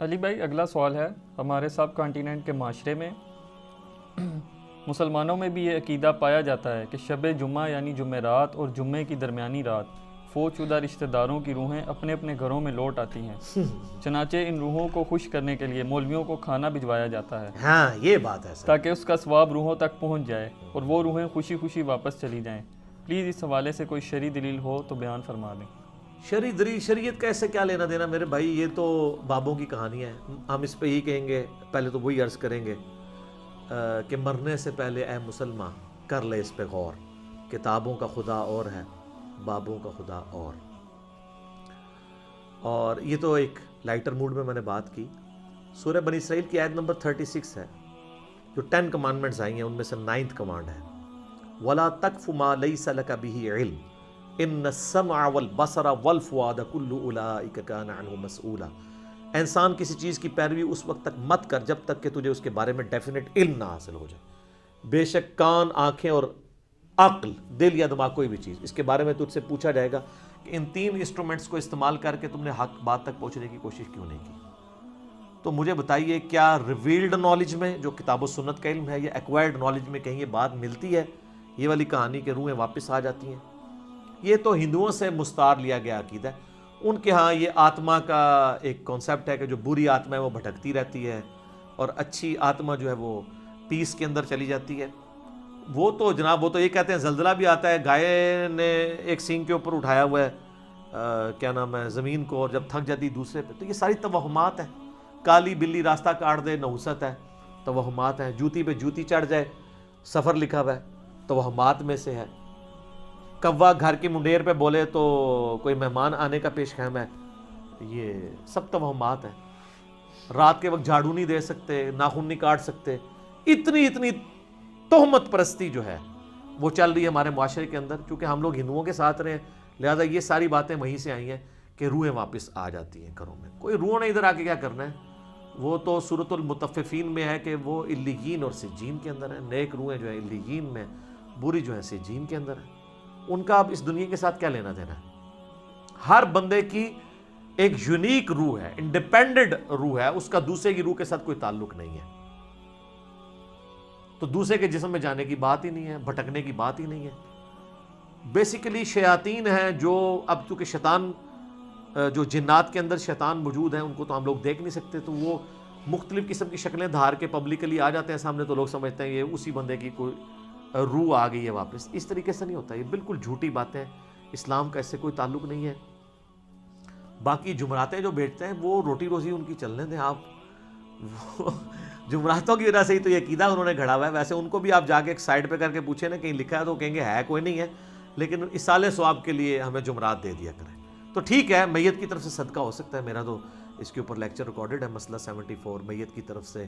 علی بھائی اگلا سوال ہے، ہمارے سب کانٹیننٹ کے معاشرے میں مسلمانوں میں بھی یہ عقیدہ پایا جاتا ہے کہ شب جمعہ یعنی جمعرات اور جمعے کی درمیانی رات فوت شدہ رشتہ داروں کی روحیں اپنے اپنے گھروں میں لوٹ آتی ہیں، چنانچہ ان روحوں کو خوش کرنے کے لیے مولویوں کو کھانا بھجوایا جاتا ہے ہاں یہ بات ہے سر، تاکہ اس کا ثواب روحوں تک پہنچ جائے اور وہ روحیں خوشی خوشی واپس چلی جائیں۔ پلیز اس حوالے سے کوئی شرعی دلیل ہو تو بیان فرما دیں۔ شرعی دلیل شریعت کا ایسے کیا لینا دینا میرے بھائی، یہ تو بابوں کی کہانی ہے۔ ہم اس پہ یہی کہیں گے، پہلے تو وہی عرض کریں گے کہ مرنے سے پہلے اے مسلمان کر لے اس پہ غور، کتابوں کا خدا اور ہے، بابوں کا خدا اور یہ تو ایک لائٹر موڈ میں نے بات کی۔ سورہ بنی اسرائیل کی آیت نمبر 36 ہے، جو 10 کمانڈمنٹس آئی ہیں ان میں سے 9th کمانڈ ہے، وَلَا تَقْفُ مَا لَيْسَ لَكَ بِهِ عِلْمٌ إِنَّ السَّمْعَ وَالْبَصَرَ وَالْفُؤَادَ كُلُّ أُولَٰئِكَ كَانَ عَنْهُ مَسْئُولًا۔ انسان کسی چیز کی پیروی اس وقت تک مت کر جب تک کہ تجھے اس کے بارے میں ڈیفینٹ علم نہ حاصل ہو جائے۔ بے شک کان، آنکھیں اور عقل، دل یا دماغ، کوئی بھی چیز، اس کے بارے میں تجھ سے پوچھا جائے گا کہ ان 3 انسٹرومنٹس کو استعمال کر کے تم نے حق بات تک پہنچنے کی کوشش کیوں نہیں کی۔ تو مجھے بتائیے، کیا ریویلڈ نالج میں جو کتاب و سنت کا علم ہے یا ایکوائرڈ نالج میں کہیں یہ بات ملتی ہے، یہ والی کہانی کہ روحیں واپس آ جاتی ہیں؟ یہ تو ہندوؤں سے مستعار لیا گیا عقیدہ ہے۔ ان کے ہاں یہ آتما کا ایک کانسیپٹ ہے کہ جو بری آتما ہے وہ بھٹکتی رہتی ہے اور اچھی آتما جو ہے وہ پیس کے اندر چلی جاتی ہے۔ وہ تو جناب، وہ تو یہ کہتے ہیں زلزلہ بھی آتا ہے، گائے نے ایک سینگ کے اوپر اٹھایا ہوا ہے کیا نام ہے زمین کو، اور جب تھک جاتی دوسرے پہ۔ تو یہ ساری توہمات ہیں۔ کالی بلی راستہ کاٹ دے، نحوست ہے، توہمات ہیں۔ جوتی پہ جوتی چڑھ جائے، سفر لکھا ہوا ہے، توہمات میں سے ہے۔ کوا گھر کی منڈیر پہ بولے تو کوئی مہمان آنے کا پیش خیم ہے، یہ سب توہمات ہیں۔ رات کے وقت جھاڑو نہیں دے سکتے، ناخن نہیں کاٹ سکتے۔ اتنی تہمت پرستی جو ہے وہ چل رہی ہے ہمارے معاشرے کے اندر، چونکہ ہم لوگ ہندوؤں کے ساتھ رہے ہیں، لہذا یہ ساری باتیں وہیں سے آئی ہیں کہ روحیں واپس آ جاتی ہیں گھروں میں۔ کوئی روح نے ادھر آ کے کیا کرنا ہے، وہ تو سورۃ المطففین میں ہے کہ وہ علیین اور سجین کے اندر ہیں۔ نیک روحیں جو ہیں علیین میں، بری جو ہیں سجین کے اندر ہیں۔ ان کا اب اس دنیا کے ساتھ کیا لینا دینا ہے؟ ہر بندے کی ایک یونیک روح ہے، انڈیپینڈنٹ روح ہے، اس کا دوسرے کی روح کے ساتھ کوئی تعلق نہیں ہے۔ تو دوسرے کے جسم میں جانے کی بات ہی نہیں ہے، بھٹکنے کی بات ہی نہیں ہے۔ بیسیکلی شیاطین ہیں جو اب چونکہ شیطان جو جنات کے اندر شیطان موجود ہیں ان کو تو ہم لوگ دیکھ نہیں سکتے، تو وہ مختلف قسم کی شکلیں دھار کے پبلکلی آ جاتے ہیں سامنے، تو لوگ سمجھتے ہیں یہ اسی بندے کی کوئی روح آ گئی ہے واپس۔ اس طریقے سے نہیں ہوتا، یہ بالکل جھوٹی باتیں، اسلام کا اس سے کوئی تعلق نہیں ہے۔ باقی جمعراتیں جو بیٹھتے ہیں وہ روٹی روزی ان کی چلنے دیں آپ، جمعراتوں کی وجہ سے ہی تو یہ عقیدہ انہوں نے گھڑا ہوا ہے۔ ویسے ان کو بھی آپ جا کے ایک سائڈ پہ کر کے پوچھیں نا کہیں لکھا ہے تو کہیں گے ہے کوئی نہیں ہے، لیکن اصالِ ثواب کے لیے ہمیں جمعرات دے دیا کریں۔ تو ٹھیک ہے، میت کی طرف سے صدقہ ہو سکتا ہے، میرا تو اس کے اوپر لیکچر ریکارڈڈ ہے، مسئلہ 74، میت کی طرف سے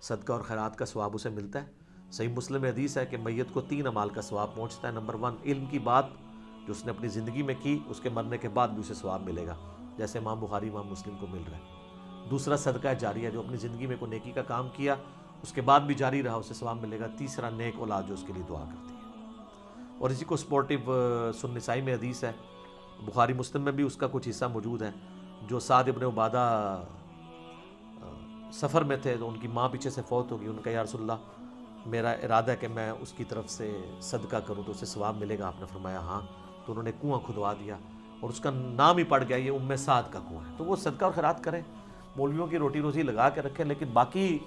صدقہ اور خیرات کا ثواب اسے ملتا ہے۔ صحیح مسلم میں حدیث ہے کہ میت کو 3 اعمال کا ثواب پہنچتا ہے۔ نمبر 1، علم کی بات جو اس نے اپنی زندگی میں کی، اس کے مرنے کے بعد بھی اسے ثواب ملے گا، جیسے امام بخاری امام مسلم کو مل رہا ہے۔ دوسرا صدقہ جاریہ، جو اپنی زندگی میں کوئی نیکی کا کام کیا اس کے بعد بھی جاری رہا، اسے ثواب ملے گا۔ تیسرا، نیک اولاد جو اس کے لیے دعا کرتی ہے۔ اور اسی کو سپورٹیو سنن نسائی میں حدیث ہے، بخاری مسلم میں بھی اس کا کچھ حصہ موجود ہے، جو سعد ابن عبادہ سفر میں تھے تو ان کی ماں پیچھے سے فوت ہو گئی، ان کا یا رسول اللہ میرا ارادہ ہے کہ میں اس کی طرف سے صدقہ کروں تو اسے ثواب ملے گا۔ آپ نے فرمایا ہاں، تو انہوں نے کنواں کھدوا دیا اور اس کا نام ہی پڑ گیا، یہ ام سعد کا کنواں ہے۔ تو وہ صدقہ اور خیرات کریں، مولویوں کی روٹی روزی لگا کے رکھیں، لیکن باقی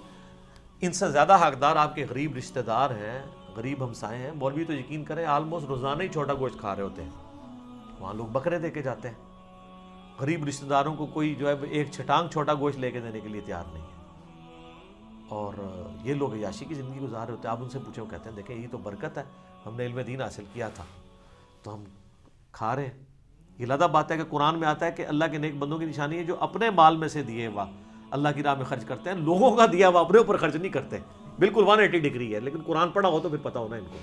ان سے زیادہ حقدار آپ کے غریب رشتہ دار ہیں، غریب ہمسائے ہیں۔ مولوی تو یقین کریں آلموسٹ روزانہ ہی چھوٹا گوشت کھا رہے ہوتے ہیں، وہاں لوگ بکرے دے کے جاتے ہیں۔ غریب رشتہ داروں کو کوئی جو ہے ایک چھٹانگ چھوٹا گوشت لے کے دینے کے لیے تیار نہیں ہے، اور یہ لوگ عیاشی کی زندگی گزار رہے ہوتے ہیں۔ آپ ان سے پوچھیں، وہ کہتے ہیں دیکھیں یہ تو برکت ہے، ہم نے علم دین حاصل کیا تھا تو ہم کھا رہے ہیں۔ یہ لادہ بات ہے کہ قرآن میں آتا ہے کہ اللہ کے نیک بندوں کی نشانی ہے جو اپنے مال میں سے دیے ہوا اللہ کی راہ میں خرچ کرتے ہیں، لوگوں کا دیا ہوا اپنے اوپر خرچ نہیں کرتے۔ بالکل 180 ڈگری ہے، لیکن قرآن پڑھا ہو تو پھر پتہ ہونا ان کو۔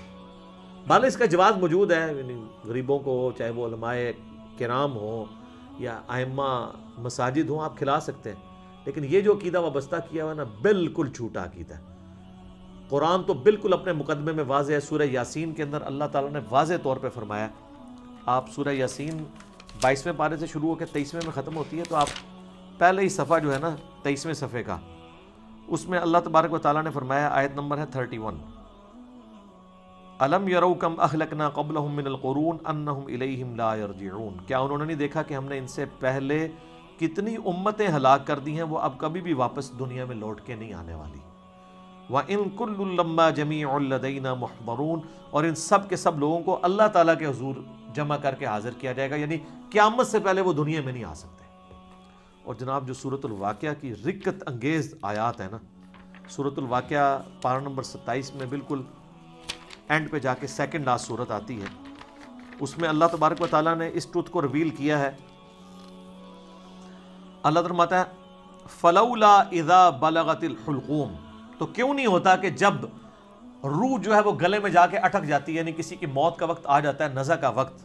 بہرحال اس کا جواز موجود ہے، یعنی غریبوں کو، چاہے وہ علماء کرام ہوں یا ائمہ مساجد ہوں، آپ کھلا سکتے ہیں، لیکن یہ جو عقیدہ وابستہ کیا ہوا ہے نا، بالکل جھوٹا عقیدہ ہے۔ قرآن تو بالکل اپنے مقدمے میں واضح ہے۔ سورہ یاسین کے اندر اللہ تعالیٰ نے واضح طور پہ فرمایا، آپ سورہ یاسین 22ویں پارے سے شروع ہو کے 23ویں میں ختم ہوتی ہے، تو آپ پہلے ہی صفحہ جو ہے نا 23ویں صفحے کا، اس میں اللہ تبارک و تعالیٰ نے فرمایا، آیت نمبر ہے 31، الم یروا کم اہلکنا قبلہم من القرون انہم الیہم لا یرجعون، کیا انہوں نے نہیں دیکھا کہ ہم نے ان سے پہلے کتنی امتیں ہلاک کر دی ہیں، وہ اب کبھی بھی واپس دنیا میں لوٹ کے نہیں آنے والی۔ وَإِن كُلٌّ لَمَّا جَمِيعٌ لَدَيْنَا مُحْضَرُونَ، اور ان سب کے سب لوگوں کو اللہ تعالیٰ کے حضور جمع کر کے حاضر کیا جائے گا، یعنی قیامت سے پہلے وہ دنیا میں نہیں آ سکتے۔ اور جناب جو سورۃ الواقعہ کی رقت انگیز آیات ہے نا، سورۃ الواقعہ پارہ نمبر 27 میں بالکل اینڈ پہ جا کے سیکنڈ لاسٹ سورت آتی ہے، اس میں اللہ تبارک و تعالیٰ نے اس ٹروتھ کو ریویل کیا ہے۔ اللہ فرماتا ہے فلولا اذا بلغت الحلقوم، تو کیوں نہیں ہوتا کہ جب روح جو ہے وہ گلے میں جا کے اٹک جاتی ہے، یعنی کسی کی موت کا وقت آ جاتا ہے، نزع کا وقت،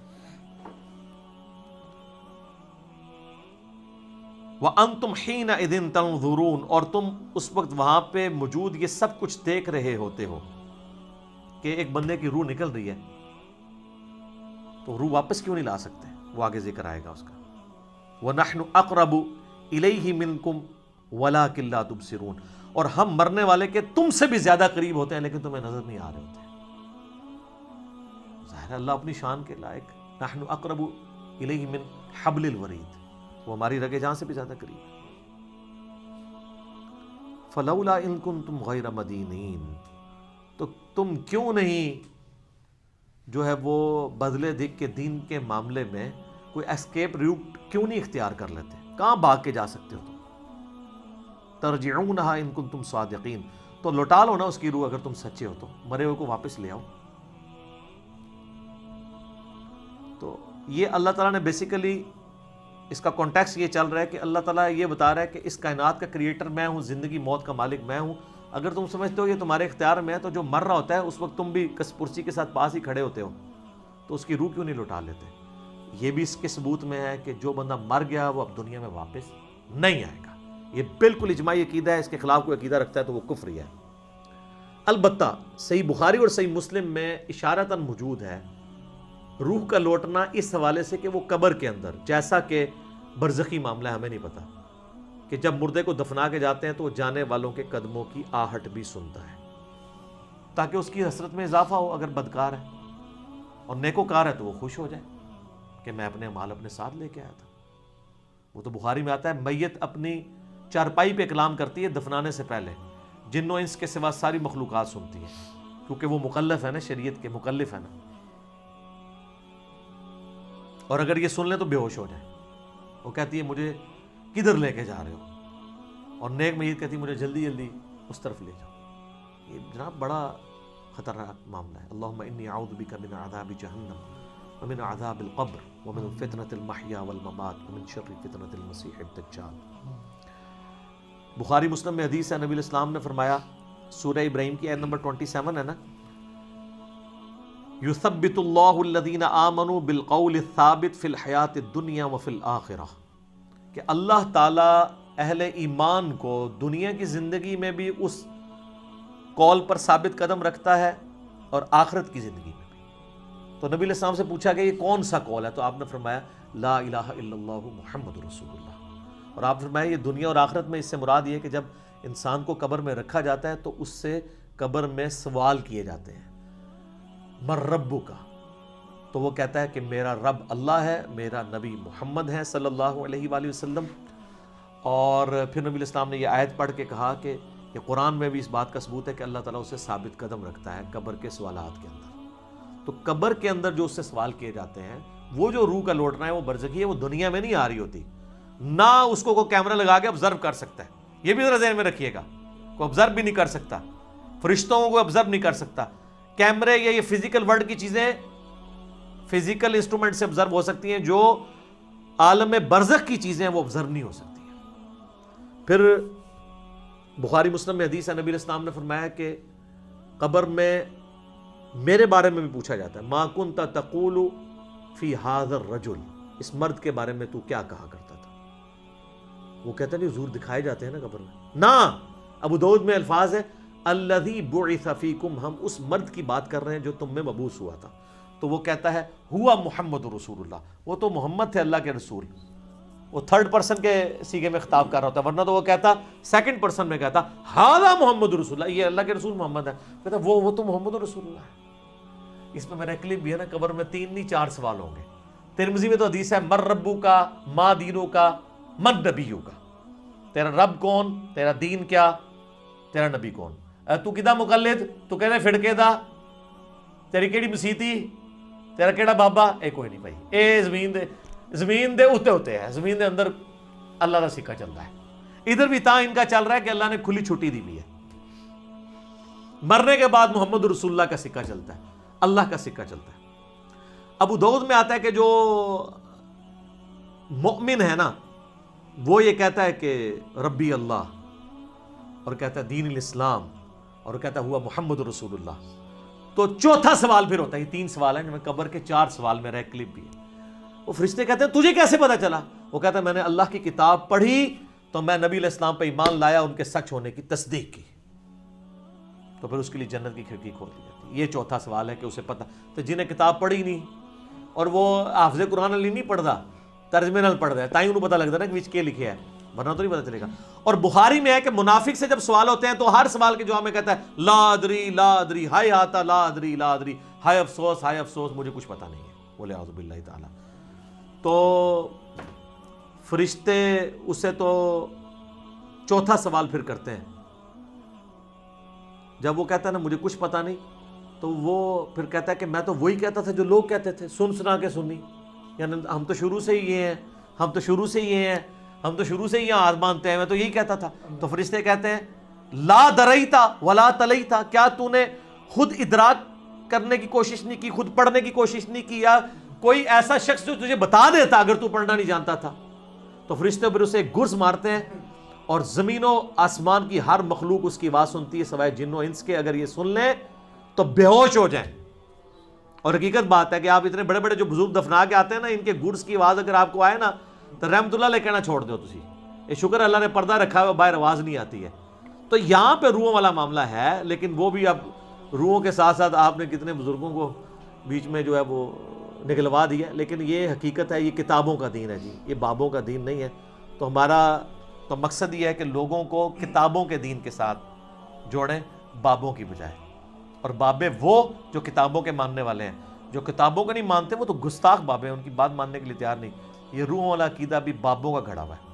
وَأَنْتُمْ حِينَئِذٍ تَنْظُرُونَ، اور تم اس وقت وہاں پہ موجود یہ سب کچھ دیکھ رہے ہوتے ہو کہ ایک بندے کی روح نکل رہی ہے، تو روح واپس کیوں نہیں لا سکتے؟ وہ آگے ذکر آئے گا اس کا، وَنَحْنُ أَقْرَبُ إِلَيْهِ مِنْكُمْ وَلَكِنْ لَا تُبْصِرُونَ، اور ہم مرنے والے کے تم سے بھی زیادہ قریب ہوتے ہیں لیکن تمہیں نظر نہیں آ رہے ہوتے۔ ظاہر اللہ اپنی شان کے لائق، نحن اقرب الیہ من حبل الورید، وہ ہماری رگے جان سے بھی زیادہ قریب ہے۔ فلولا ان کنتم غیر مدینین، تو تم کیوں نہیں جو ہے وہ بدلے دکھ کے دین کے معاملے میں کوئی اسکیپ روٹ کیوں نہیں اختیار کر لیتے؟ کہاں بھاگ کے جا سکتے ہو تم؟ ترجعونہا ان کنتم صادقین، تو لوٹا لو نا اس کی روح اگر تم سچے ہو تو، مرے ہوئے کو واپس لے آؤ۔ تو یہ اللہ تعالیٰ نے بیسیکلی اس کا کانٹیکس یہ چل رہا ہے کہ اللہ تعالیٰ یہ بتا رہا ہے کہ اس کائنات کا کریٹر میں ہوں، زندگی موت کا مالک میں ہوں، اگر تم سمجھتے ہو یہ تمہارے اختیار میں ہے تو جو مر رہا ہوتا ہے اس وقت تم بھی کس پرسی کے ساتھ پاس ہی کھڑے ہوتے ہو، تو اس کی روح کیوں نہیں لوٹا لیتے؟ یہ بھی اس کے ثبوت میں ہے کہ جو بندہ مر گیا وہ اب دنیا میں واپس نہیں آئے گا، یہ بالکل اجماعی عقیدہ ہے، اس کے خلاف کوئی عقیدہ رکھتا ہے تو وہ کفری ہے۔ البتہ صحیح بخاری اور صحیح مسلم میں اشارتاً موجود ہے روح کا لوٹنا اس حوالے سے کہ وہ قبر کے اندر، جیسا کہ برزخی معاملہ ہمیں نہیں پتا کہ جب مردے کو دفنا کے جاتے ہیں تو وہ جانے والوں کے قدموں کی آہٹ بھی سنتا ہے تاکہ اس کی حسرت میں اضافہ ہو، اگر بدکار ہے، اور نیکوکار ہے تو وہ خوش ہو جائے کہ میں اپنے مال اپنے ساتھ لے کے آیا تھا۔ وہ تو بخاری میں آتا ہے میت اپنی چارپائی پہ کلام کرتی ہے دفنانے سے پہلے، جن و انس کے سوا ساری مخلوقات سنتی ہے، کیونکہ وہ مکلف ہے نا، شریعت کے مکلف ہے نا، اور اگر یہ سن لیں تو بے ہوش ہو جائے۔ وہ کہتی ہے مجھے کدھر لے کے جا رہے ہو، اور نیک میت کہتی ہے مجھے جلدی جلدی اس طرف لے جاؤ۔ یہ جناب بڑا خطرناک معاملہ ہے۔ اللہم انی اعوذ بک من عذاب جہنم ومن عذاب القبر ومن فتنة المحیا والممات ومن شر فتنة المسیح الدجال۔ بخاری مسلم میں حدیث ہے، نبی علیہ السلام نے فرمایا، سورہ ابراہیم کی آیت نمبر 27 ہے نا، یثبت اللہ الذین آمنوا بالقول الثابت فی الحیات الدنیا وفی الآخرہ، کہ اللہ تعالیٰ اہل ایمان کو دنیا کی زندگی میں بھی اس قول پر ثابت قدم رکھتا ہے اور آخرت کی زندگی میں بھی۔ تو نبی علیہ السلام سے پوچھا کہ یہ کون سا قول ہے، تو آپ نے فرمایا لا الہ الا اللہ محمد رسول اللہ، اور آپ نے فرمایا یہ دنیا اور آخرت میں اس سے مراد یہ ہے کہ جب انسان کو قبر میں رکھا جاتا ہے تو اس سے قبر میں سوال کیے جاتے ہیں، من ربک کا، تو وہ کہتا ہے کہ میرا رب اللہ ہے، میرا نبی محمد ہے صلی اللہ علیہ وآلہ وسلم۔ اور پھر نبی علیہ السلام نے یہ آیت پڑھ کے کہا کہ یہ قرآن میں بھی اس بات کا ثبوت ہے کہ اللہ تعالیٰ اسے ثابت قدم رکھتا ہے قبر کے سوالات کے اندر۔ تو قبر کے اندر جو اس سے سوال کیے جاتے ہیں، وہ جو روح کا لوٹنا ہے وہ برزخی ہے، وہ دنیا میں نہیں آ رہی ہوتی، نہ اس کو کوئی کیمرہ لگا کے آبزرو کر سکتا ہے، یہ بھی ذرا ذہن میں رکھیے گا، کوئی آبزرو بھی نہیں کر سکتا، فرشتوں کو آبزرو نہیں کر سکتا۔ کیمرے یا یہ فزیکل ورلڈ کی چیزیں فزیکل انسٹرومنٹ سے آبزرو ہو سکتی ہیں، جو عالم برزخ کی چیزیں وہ آبزرو نہیں ہو سکتی ہیں۔ پھر بخاری مسلم میں حدیث ہے، نبی علیہ السلام نے فرمایا کہ قبر میں میرے بارے میں بھی پوچھا جاتا ہے، ما کنت تقول فی ھذا الرجل، اس مرد کے بارے میں تو کیا کہا کرتا تھا؟ وہ کہتا ہے حضور دکھائے جاتے ہیں نا قبر میں، نہ، ابو داؤد میں الفاظ ہے الذی بعث فیکم، ہم اس مرد کی بات کر رہے ہیں جو تم میں مبعوث ہوا تھا۔ تو وہ کہتا ہے ہوا محمد رسول اللہ، وہ تو محمد تھے اللہ کے رسول۔ وہ تھرڈ پرسن کے سیغے میں خطاب کر رہا ہوتا ہے، ورنہ تو وہ کہتا سیکنڈ پرسن میں کہتا ہذا محمد رسول اللہ، یہ اللہ کے رسول محمد ہے، کہتا وہ تو محمد رسول اللہ ہے۔ اس میں میرا کلپ بھی ہے نا، قبر میں 3 نہیں 4 سوال ہوں گے۔ ترمذی میں تو حدیث ہے مر ربو کا، ما دینو کا، من نبیو کا، تیرا رب کون، تیرا دین کیا، تیرا نبی کون، تو کدا مقلد، تو کہنے فڑکے دا، تیری کیڑی مسیتی، تیرا کیڑا بابا، اے کوئی نہیں بھائی، اے زمین دے اتے ہوتے ہیں، زمین دے اندر اللہ کا سکہ چل رہا ہے۔ ادھر بھی ان کا چل رہا ہے کہ اللہ نے کھلی چھٹی دی بھی ہے، مرنے کے بعد محمد رسول اللہ کا سکہ چلتا ہے، اللہ کا سکہ چلتا ہے۔ ابو داؤد میں آتا ہے کہ جو مؤمن ہے نا، وہ یہ کہتا ہے کہ ربی اللہ، اور کہتا ہے دین الاسلام، اور کہتا ہے ہوا محمد رسول اللہ۔ تو چوتھا سوال پھر ہوتا ہے، یہ 3 سوال ہیں، میں قبر کے 4 سوال میرا ایک کلپ بھی ہے۔ وہ فرشتے کہتے ہیں تجھے کیسے پتا چلا؟ وہ کہتا ہے میں نے اللہ کی کتاب پڑھی تو میں نبی علیہ السلام پہ ایمان لایا، ان کے سچ ہونے کی تصدیق کی، تو پھر اس کے لیے جنت کی کھڑکی کھول دی جاتی ہے۔ یہ چوتھا سوال ہے کہ اسے پتہ، تو جنہیں کتاب پڑھی نہیں اور وہ حافظ قرآن علی نہیں پڑھتا، ترجمے نال پڑھ رہا ہے، تائیں انہوں پتہ لگتا ہے نا کہ وچ کے لکھے ہے، ورنہ تو نہیں پتہ چلے گا۔ اور بخاری میں ہے کہ منافق سے جب سوال ہوتے ہیں تو ہر سوال کے جواب میں کہتا ہے لا ادری لا ادری، ہائے آتا لا ادری لا ادری، ہائے افسوس مجھے کچھ پتہ نہیں ہے، بولے اعوذ باللہ تعالی۔ تو فرشتے اسے تو چوتھا سوال پھر کرتے ہیں، جب وہ کہتا ہے نا مجھے کچھ پتہ نہیں، تو وہ پھر کہتا ہے کہ میں تو وہی کہتا تھا جو لوگ کہتے تھے، سنا کے سنی، یعنی ہم تو شروع سے ہی یہ ہیں، ہم تو شروع سے ہی یہاں ہاتھ باندھتے ہیں، میں تو یہی کہتا تھا۔ تو فرشتے کہتے ہیں لا دریتا ولا تلیتا، کیا تو نے خود ادراک کرنے کی کوشش نہیں کی، خود پڑھنے کی کوشش نہیں کی، یا کوئی ایسا شخص جو تجھے بتا دیتا اگر تو پڑھنا نہیں جانتا تھا؟ تو فرشتے پھر اسے گرز مارتے ہیں، اور زمین و آسمان کی ہر مخلوق اس کی آواز سنتی ہے سوائے جن و انس کے، اگر یہ سن لیں تو بے ہوش ہو جائیں۔ اور حقیقت بات ہے کہ آپ اتنے بڑے بڑے جو بزرگ دفنا کے آتے ہیں نا، ان کے گرز کی آواز اگر آپ کو آئے نا تو رحمت اللہ علیہ کہنا چھوڑ دو تسی، یہ شکر اللہ نے پردہ رکھا ہے، باہر آواز نہیں آتی ہے۔ تو یہاں پہ روحوں والا معاملہ ہے، لیکن وہ بھی اب روحوں کے ساتھ ساتھ آپ نے کتنے بزرگوں کو بیچ میں جو ہے وہ نکلوا دیا، لیکن یہ حقیقت ہے، یہ کتابوں کا دین ہے جی، یہ بابوں کا دین نہیں ہے۔ تو ہمارا تو مقصد یہ ہے کہ لوگوں کو کتابوں کے دین کے ساتھ جوڑیں بابوں کی بجائے، اور بابے وہ جو کتابوں کے ماننے والے ہیں، جو کتابوں کو نہیں مانتے وہ تو گستاخ بابے ہیں، ان کی بات ماننے کے لیے تیار نہیں۔ یہ روحوں والا عقیدہ بھی بابوں کا گھڑا ہوا ہے۔